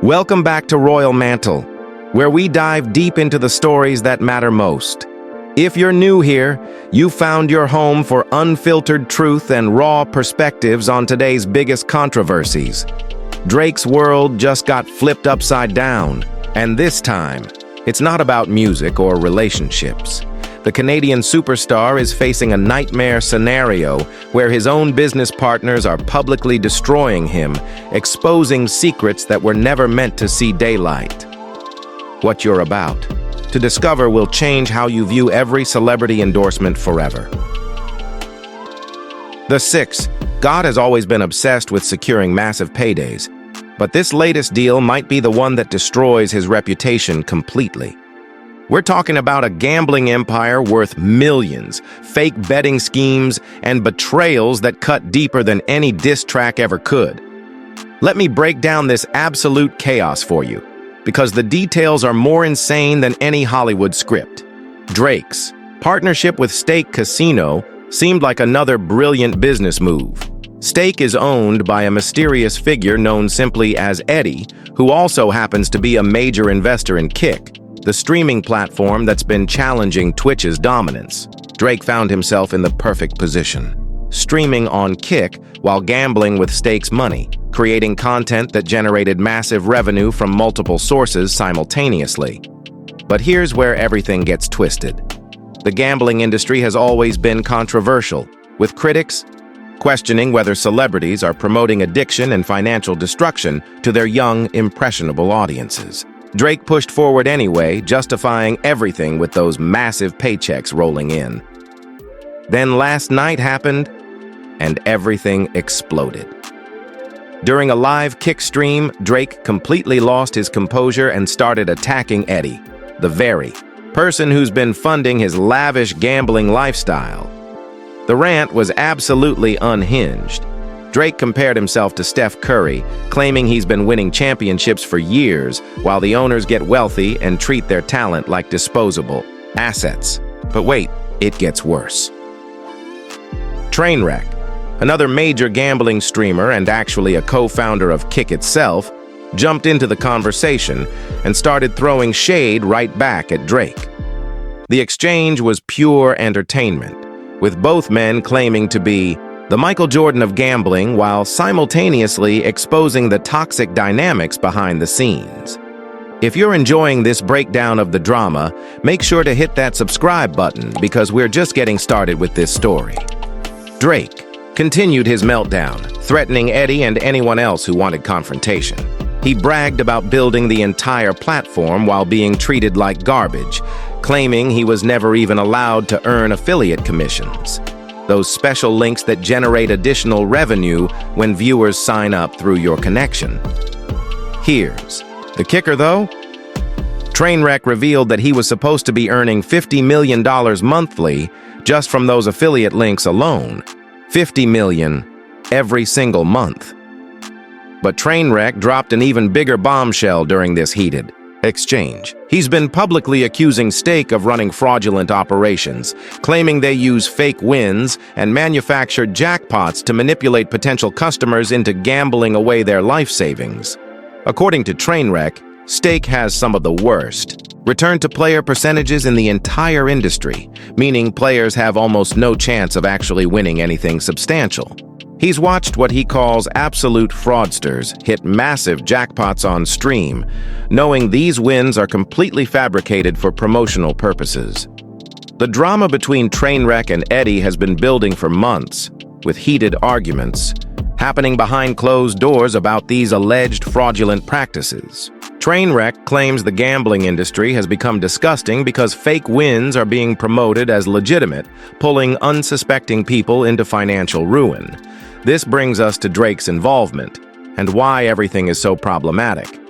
Welcome back to Royal Mantle, where we dive deep into the stories that matter most. If you're new here, you found your home for unfiltered truth and raw perspectives on today's biggest controversies. Drake's world just got flipped upside down, and this time, it's not about music or relationships. The Canadian superstar is facing a nightmare scenario where his own business partners are publicly destroying him, exposing secrets that were never meant to see daylight. What you're about to discover will change how you view every celebrity endorsement forever. The 6. God has always been obsessed with securing massive paydays, but this latest deal might be the one that destroys his reputation completely. We're talking about a gambling empire worth millions, fake betting schemes, and betrayals that cut deeper than any diss track ever could. Let me break down this absolute chaos for you, because the details are more insane than any Hollywood script. Drake's partnership with Stake Casino seemed like another brilliant business move. Stake is owned by a mysterious figure known simply as Eddie, who also happens to be a major investor in Kick, the streaming platform that's been challenging Twitch's dominance. Drake found himself in the perfect position, streaming on Kick while gambling with Stake's money, creating content that generated massive revenue from multiple sources simultaneously. But here's where everything gets twisted. The gambling industry has always been controversial, with critics questioning whether celebrities are promoting addiction and financial destruction to their young, impressionable audiences. Drake pushed forward anyway, justifying everything with those massive paychecks rolling in. Then last night happened, and everything exploded. During a live Kick stream, Drake completely lost his composure and started attacking Eddie, the very person who's been funding his lavish gambling lifestyle. The rant was absolutely unhinged. Drake compared himself to Steph Curry, claiming he's been winning championships for years, while the owners get wealthy and treat their talent like disposable assets. But wait, it gets worse. Trainwreck, another major gambling streamer and actually a co-founder of Kick itself, jumped into the conversation and started throwing shade right back at Drake. The exchange was pure entertainment, with both men claiming to be the Michael Jordan of gambling while simultaneously exposing the toxic dynamics behind the scenes. If you're enjoying this breakdown of the drama, make sure to hit that subscribe button because we're just getting started with this story. Drake continued his meltdown, threatening Eddie and anyone else who wanted confrontation. He bragged about building the entire platform while being treated like garbage, claiming he was never even allowed to earn affiliate commissions, those special links that generate additional revenue when viewers sign up through your connection. Here's the kicker, though. Trainwreck revealed that he was supposed to be earning $50 million monthly just from those affiliate links alone. $50 million every single month. But Trainwreck dropped an even bigger bombshell during this heated exchange. He's been publicly accusing Stake of running fraudulent operations, claiming they use fake wins and manufactured jackpots to manipulate potential customers into gambling away their life savings. According to Trainwreck, Stake has some of the worst return-to-player percentages in the entire industry, meaning players have almost no chance of actually winning anything substantial. He's watched what he calls absolute fraudsters hit massive jackpots on stream, knowing these wins are completely fabricated for promotional purposes. The drama between Trainwreck and Eddie has been building for months, with heated arguments happening behind closed doors about these alleged fraudulent practices. Trainwreck claims the gambling industry has become disgusting because fake wins are being promoted as legitimate, pulling unsuspecting people into financial ruin. This brings us to Drake's involvement and why everything is so problematic.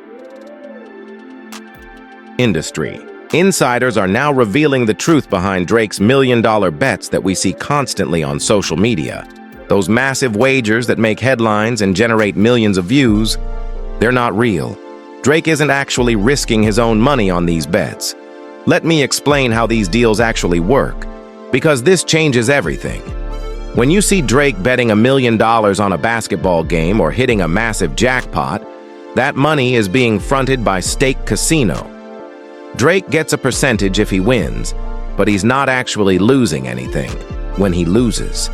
Industry. Insiders are now revealing the truth behind Drake's million-dollar bets that we see constantly on social media. Those massive wagers that make headlines and generate millions of views, they're not real. Drake isn't actually risking his own money on these bets. Let me explain how these deals actually work, because this changes everything. When you see Drake betting $1 million on a basketball game or hitting a massive jackpot, That money is being fronted by Stake Casino. Drake gets a percentage if he wins, but he's not actually losing anything when he loses.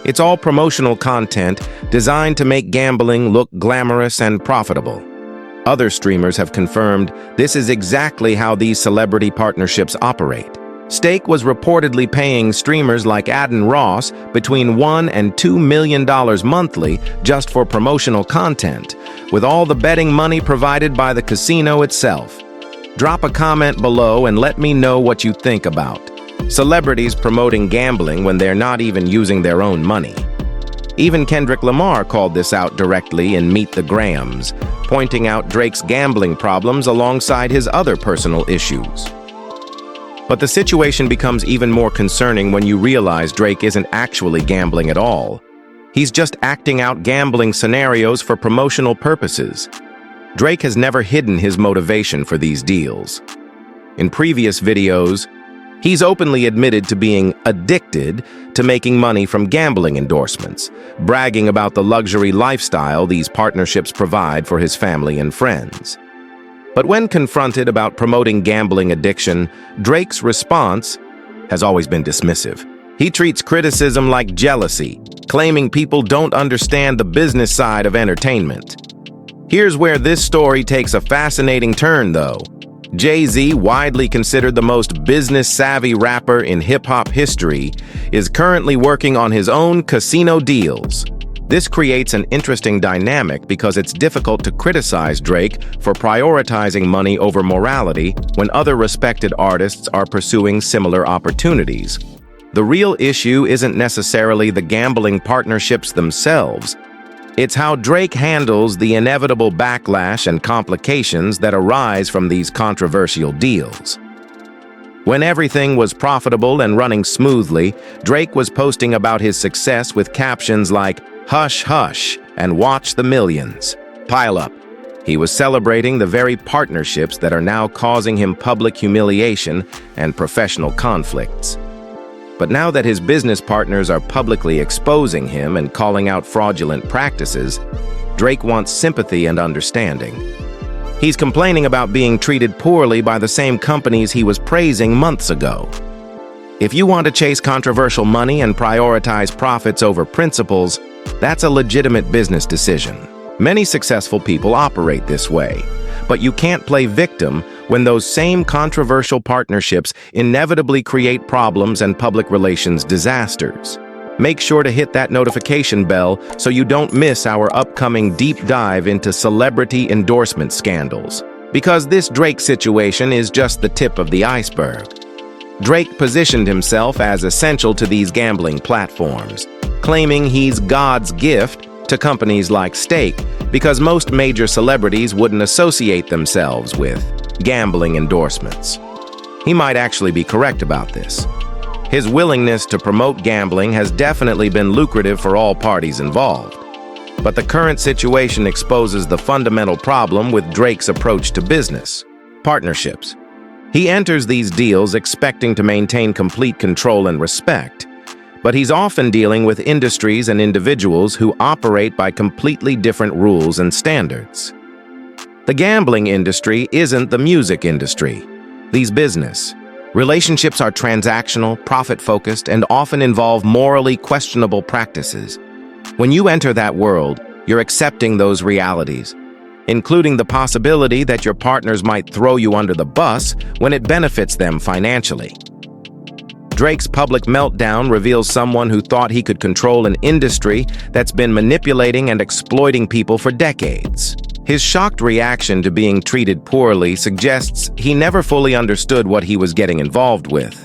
It's all promotional content designed to make gambling look glamorous and profitable. Other streamers have confirmed this is exactly how these celebrity partnerships operate. Stake was reportedly paying streamers like Adin Ross between $1 and $2 million monthly just for promotional content, with all the betting money provided by the casino itself. Drop a comment below and let me know what you think about celebrities promoting gambling when they're not even using their own money. Even Kendrick Lamar called this out directly in Meet the Grahams, pointing out Drake's gambling problems alongside his other personal issues. But the situation becomes even more concerning when you realize Drake isn't actually gambling at all. He's just acting out gambling scenarios for promotional purposes. Drake has never hidden his motivation for these deals. In previous videos, he's openly admitted to being addicted to making money from gambling endorsements, bragging about the luxury lifestyle these partnerships provide for his family and friends. But when confronted about promoting gambling addiction, Drake's response has always been dismissive. He treats criticism like jealousy, claiming people don't understand the business side of entertainment. Here's where this story takes a fascinating turn, though. Jay-Z, widely considered the most business-savvy rapper in hip-hop history, is currently working on his own casino deals. This creates an interesting dynamic because it's difficult to criticize Drake for prioritizing money over morality when other respected artists are pursuing similar opportunities. The real issue isn't necessarily the gambling partnerships themselves. It's how Drake handles the inevitable backlash and complications that arise from these controversial deals. When everything was profitable and running smoothly, Drake was posting about his success with captions like, "Hush, hush, and watch the millions pile up." He was celebrating the very partnerships that are now causing him public humiliation and professional conflicts. But now that his business partners are publicly exposing him and calling out fraudulent practices, Drake wants sympathy and understanding. He's complaining about being treated poorly by the same companies he was praising months ago. If you want to chase controversial money and prioritize profits over principles, that's a legitimate business decision. Many successful people operate this way, but you can't play victim when those same controversial partnerships inevitably create problems and public relations disasters. Make sure to hit that notification bell so you don't miss our upcoming deep dive into celebrity endorsement scandals. Because this Drake situation is just the tip of the iceberg. Drake positioned himself as essential to these gambling platforms, claiming he's God's gift to companies like Stake because most major celebrities wouldn't associate themselves with gambling endorsements. He might actually be correct about this. His willingness to promote gambling has definitely been lucrative for all parties involved. But the current situation exposes the fundamental problem with Drake's approach to business: partnerships. He enters these deals expecting to maintain complete control and respect, but he's often dealing with industries and individuals who operate by completely different rules and standards. The gambling industry isn't the music industry. These business relationships are transactional, profit-focused, and often involve morally questionable practices. When you enter that world, you're accepting those realities, including the possibility that your partners might throw you under the bus when it benefits them financially. Drake's public meltdown reveals someone who thought he could control an industry that's been manipulating and exploiting people for decades. His shocked reaction to being treated poorly suggests he never fully understood what he was getting involved with.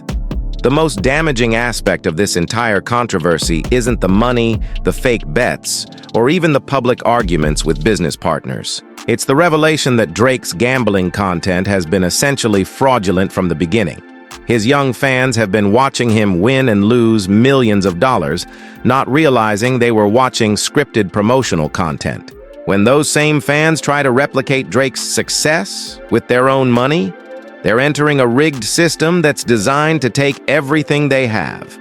The most damaging aspect of this entire controversy isn't the money, the fake bets, or even the public arguments with business partners. It's the revelation that Drake's gambling content has been essentially fraudulent from the beginning. His young fans have been watching him win and lose millions of dollars, not realizing they were watching scripted promotional content. When those same fans try to replicate Drake's success with their own money, they're entering a rigged system that's designed to take everything they have.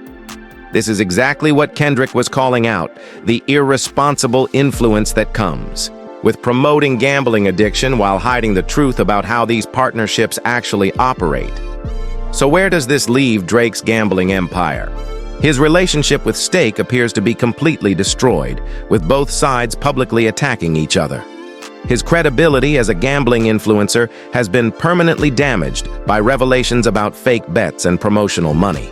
This is exactly what Kendrick was calling out, the irresponsible influence that comes. with promoting gambling addiction while hiding the truth about how these partnerships actually operate. So where does this leave Drake's gambling empire? His relationship with stake appears to be completely destroyed, with both sides publicly attacking each other. His credibility as a gambling influencer has been permanently damaged by revelations about fake bets and promotional money.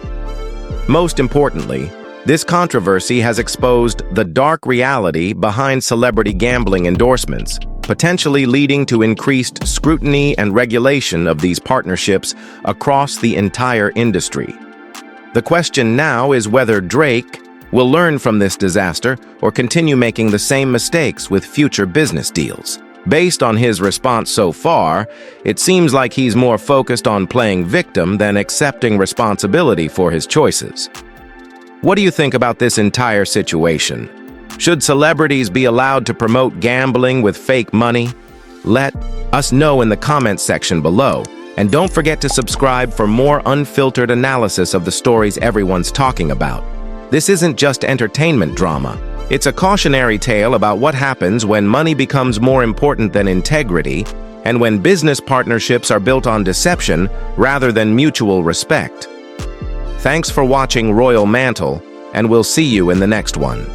Most importantly, this controversy has exposed the dark reality behind celebrity gambling endorsements, potentially leading to increased scrutiny and regulation of these partnerships across the entire industry. The question now is whether Drake will learn from this disaster or continue making the same mistakes with future business deals. Based on his response so far, it seems like he's more focused on playing victim than accepting responsibility for his choices. What do you think about this entire situation? Should celebrities be allowed to promote gambling with fake money? Let us know in the comments section below. And don't forget to subscribe for more unfiltered analysis of the stories everyone's talking about. This isn't just entertainment drama. It's a cautionary tale about what happens when money becomes more important than integrity and when business partnerships are built on deception rather than mutual respect. Thanks for watching Royal Mantle, and we'll see you in the next one.